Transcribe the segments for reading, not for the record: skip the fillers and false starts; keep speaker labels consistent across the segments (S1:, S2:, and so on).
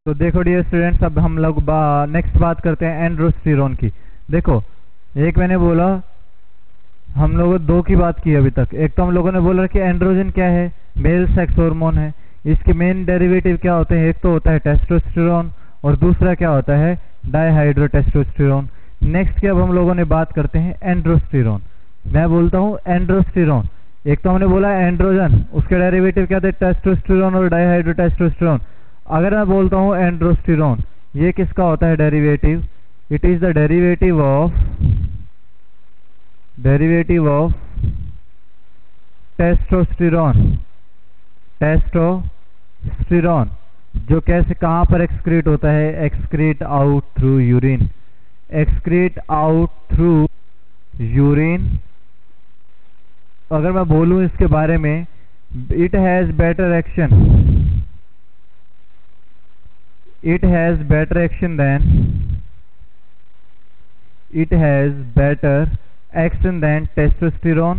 S1: तो देखो dear students, अब हम लोग नेक्स्ट बात करते हैं एंड्रोस्टेरोन की। देखो, एक मैंने बोला, हम लोगों दो की बात की अभी तक। एक तो हम लोगों ने बोला कि एंड्रोजन क्या है, मेल सेक्स हार्मोन है। इसके मेन डेरिवेटिव क्या होते हैं? एक तो होता है टेस्टोस्टेरोन और दूसरा क्या होता है, डाइहाइड्रोटेस्टोस्टेरोन। नेक्स्ट की अब हम लोगों ने बात करते हैं एंड्रोस्टेरोन। मैं बोलता हूँ एंड्रोस्टेरोन। एक तो हमने बोला एंड्रोजन, उसके डेरिवेटिव क्या थे, टेस्टोस्टेरोन और डाइहाइड्रोटेस्टोस्टेरोन। अगर मैं बोलता हूँ एंड्रोस्टेरोन, ये किसका होता है derivative? It is the derivative of testosterone, जो कैसे कहाँ पर एक्सक्रीट होता है? Excrete out through urine. अगर मैं बोलूं इसके बारे में, it has better action than testosterone.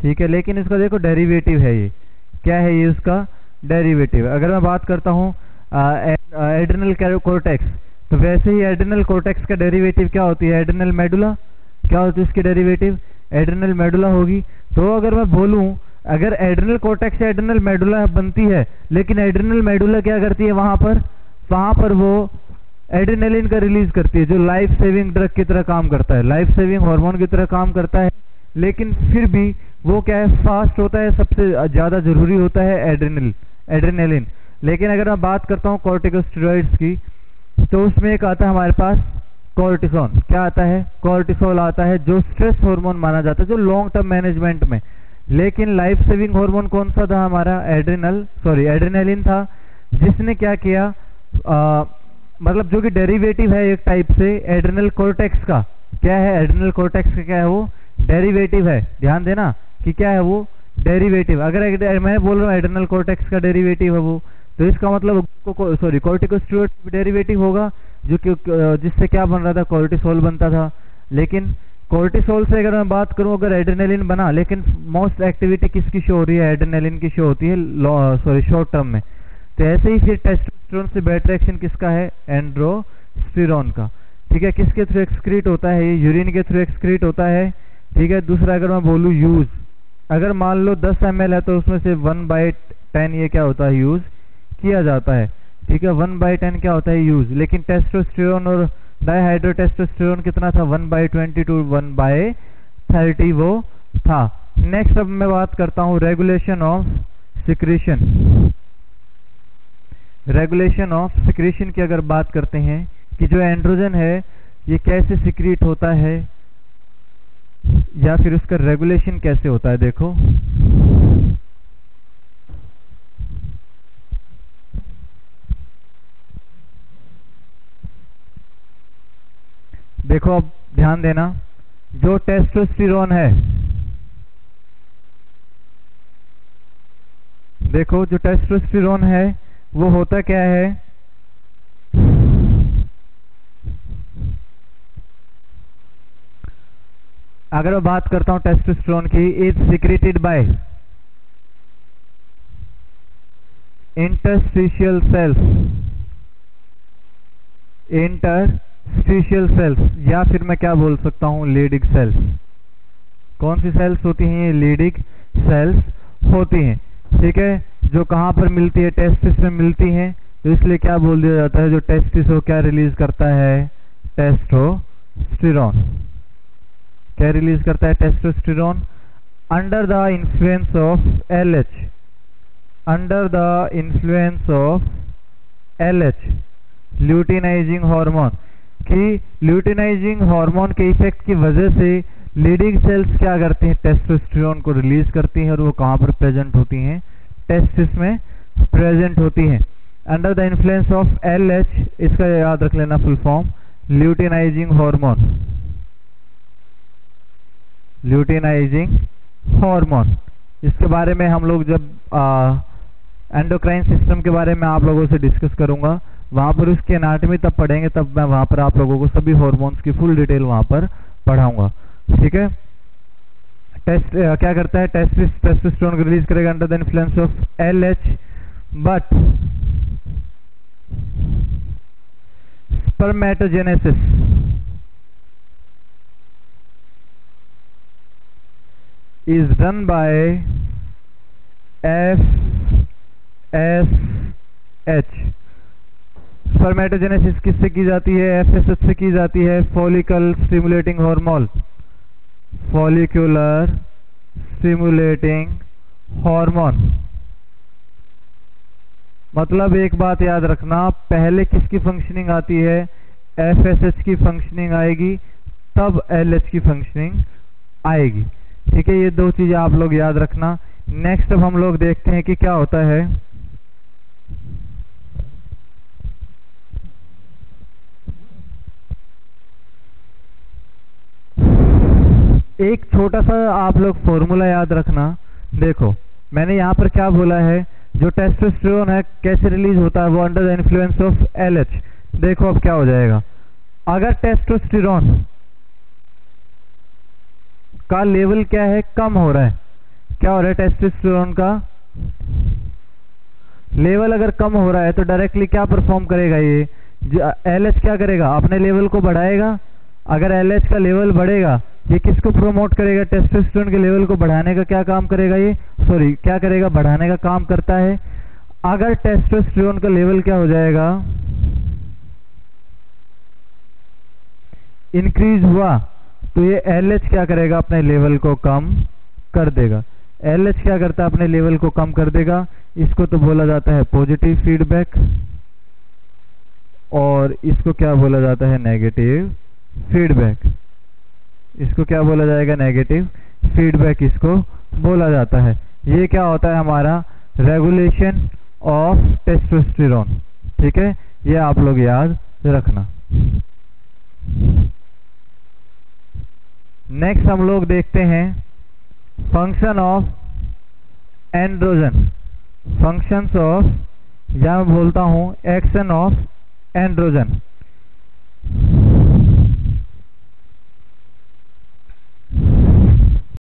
S1: ठीक है, लेकिन इसका देखो डेरिवेटिव है, ये क्या है, ये उसका डेरिवेटिव। अगर मैं बात करता हूँ एड्रिनल कोर्टेक्स, तो वैसे ही एड्रिनल कोर्टेक्स का डेरिवेटिव क्या होती है? Adrenal medulla. क्या होती है इसकी डेरिवेटिव? एड्रिनल मेडुला होगी। तो अगर मैं बोलूं, अगर एड्रिनल कोर्टेक्स से एड्रिनल मेडुला बनती है, लेकिन एड्रिनल मेडुला क्या करती है वहां पर वो एड्रेनालिन का रिलीज करती है, जो लाइफ सेविंग ड्रग की तरह काम करता है, लाइफ सेविंग हार्मोन की तरह काम करता है। लेकिन फिर भी वो क्या है, फास्ट होता है, सबसे ज़्यादा जरूरी होता है एड्रेनालिन। लेकिन अगर मैं बात करता हूँ कॉर्टिकोस्टेरॉइड्स की, तो उसमें एक आता है हमारे पास कॉर्टिसोन। क्या आता है? कॉर्टिसोल आता है, जो स्ट्रेस हार्मोन माना जाता है, जो लॉन्ग टर्म मैनेजमेंट में। लेकिन लाइफ सेविंग हार्मोन कौन सा था हमारा? एड्रेनालिन था, जिसने क्या किया, मतलब जो कि डेरिवेटिव है एक टाइप से एड्रिनल कोर्टेक्स का। क्या है एड्रिनल कोर्टेक्स का? क्या है वो? डेरिवेटिव है। ध्यान देना कि क्या है वो, डेरिवेटिव। अगर मैं बोल रहा हूँ एड्रिनल कोर्टेक्स का डेरिवेटिव है वो, तो इसका मतलब कॉर्टिकोस्टेरॉइड डेरिवेटिव होगा, जो कि जिससे क्या बन रहा था, कॉर्टिसोल बनता था। लेकिन कॉर्टिसोल से अगर मैं बात करूं, अगर एड्रेनालिन बना, लेकिन मोस्ट एक्टिविटी किसकी शो हो रही है? एड्रेनालिन की शो होती है शॉर्ट टर्म में। तो ऐसे ही फिर टेस्टोस्टेरोन से बेटर एक्शन किसका है? एंड्रोस्टेरोन का। ठीक है, किसके थ्रू एक्सक्रीट होता है? ये यूरिन के थ्रू एक्सक्रीट होता है। ठीक है, दूसरा अगर मैं बोलूँ यूज, अगर मान लो 10 ml है, तो उसमें से 1/10 ये क्या होता है, यूज किया जाता है। ठीक है, 1/10 क्या होता है, यूज। लेकिन टेस्टोस्टेरोन और डाइहाइड्रोटेस्टोस्टेरोन कितना था? 1/20 to 1/30 वो था। नेक्स्ट अब मैं बात करता हूँ रेगुलेशन ऑफ सिक्रीशन की। अगर बात करते हैं कि जो एंड्रोजन है ये कैसे सिक्रीट होता है, या फिर उसका रेगुलेशन कैसे होता है। देखो अब ध्यान देना, जो टेस्टोस्टेरोन है, देखो जो टेस्टोस्टेरोन है वो होता क्या है, अगर मैं बात करता हूं टेस्टोस्टेरोन की, is secreted by interstitial cells, या फिर मैं क्या बोल सकता हूं, लीडिंग सेल्स। कौन सी सेल्स होती हैं? ये लीडिंग सेल्स होती हैं। ठीक है, जो कहां पर मिलती है? टेस्टिस में मिलती हैं। तो इसलिए क्या बोल दिया जाता है, जो टेस्टिस हो क्या रिलीज करता है? टेस्टोस्टेरोन। क्या रिलीज करता है? Testosterone. Under the influence of LH, luteinizing hormone, कि ल्यूटिनाइजिंग हार्मोन के इफेक्ट की वजह से लीडिंग सेल्स क्या करती हैं? टेस्टोस्टेरोन को रिलीज करती हैं। और वो कहां पर प्रेजेंट होती हैं? टेस्टिस में प्रेजेंट होती हैं। Under the influence of LH, इसका याद रख लेना फुल फॉर्म, ल्यूटिनाइजिंग हार्मोन। इसके बारे में हम लोग जब एंडोक्राइन सिस्टम के बारे में आप लोगों से डिस्कस करूंगा, वहां पर उसकी एनाटॉमी तब पढ़ेंगे, तब मैं वहां पर आप लोगों को सभी हार्मोन्स की फुल डिटेल वहां पर पढ़ाऊंगा। ठीक है, क्या करता है? टेस्टोस्टेरोन को रिलीज करेगा under the influence of LH, but spermatogenesis is done by FSH। Spermatogenesis किससे की जाती है? FSH से की जाती है, follicle stimulating hormone, follicular stimulating hormone. मतलब एक बात याद रखना, पहले किसकी फंक्शनिंग आती है? FSH की फंक्शनिंग आएगी, तब LH की फंक्शनिंग आएगी। ठीक है, ये दो चीजें आप लोग याद रखना। नेक्स्ट अब हम लोग देखते हैं कि क्या होता है। एक छोटा सा आप लोग फॉर्मूला याद रखना। देखो मैंने यहाँ पर क्या बोला है, जो टेस्टोस्टेरोन है कैसे रिलीज होता है? वो under the influence of LH। देखो अब क्या हो जाएगा, अगर टेस्टोस्टेरोन का लेवल क्या है, कम हो रहा है, क्या हो रहा है? टेस्टोस्टेरोन का लेवल अगर कम हो रहा है तो डायरेक्टली क्या परफॉर्म करेगा? ये LH क्या करेगा? अपने लेवल को बढ़ाएगा। अगर LH का लेवल बढ़ेगा, ये किसको प्रोमोट करेगा? टेस्टोस्टेरोन के लेवल को बढ़ाने का क्या काम करेगा? ये क्या करेगा? बढ़ाने का काम करता है। अगर टेस्टोस्टेरोन का लेवल क्या हो जाएगा? इंक्रीज हुआ, तो ये LH क्या करेगा? अपने लेवल को कम कर देगा। LH क्या करता है? अपने लेवल को कम कर देगा। इसको तो बोला जाता है पॉजिटिव फीडबैक, और इसको क्या बोला जाता है? Negative feedback. इसको क्या बोला जाएगा? नेगेटिव फीडबैक इसको बोला जाता है। ये क्या होता है? हमारा रेगुलेशन ऑफ टेस्टोस्टेरोन। ठीक है, ये आप लोग याद रखना। नेक्स्ट हम लोग देखते हैं function of androgen, functions of, या मैं बोलता हूं एक्शन ऑफ एंड्रोजन।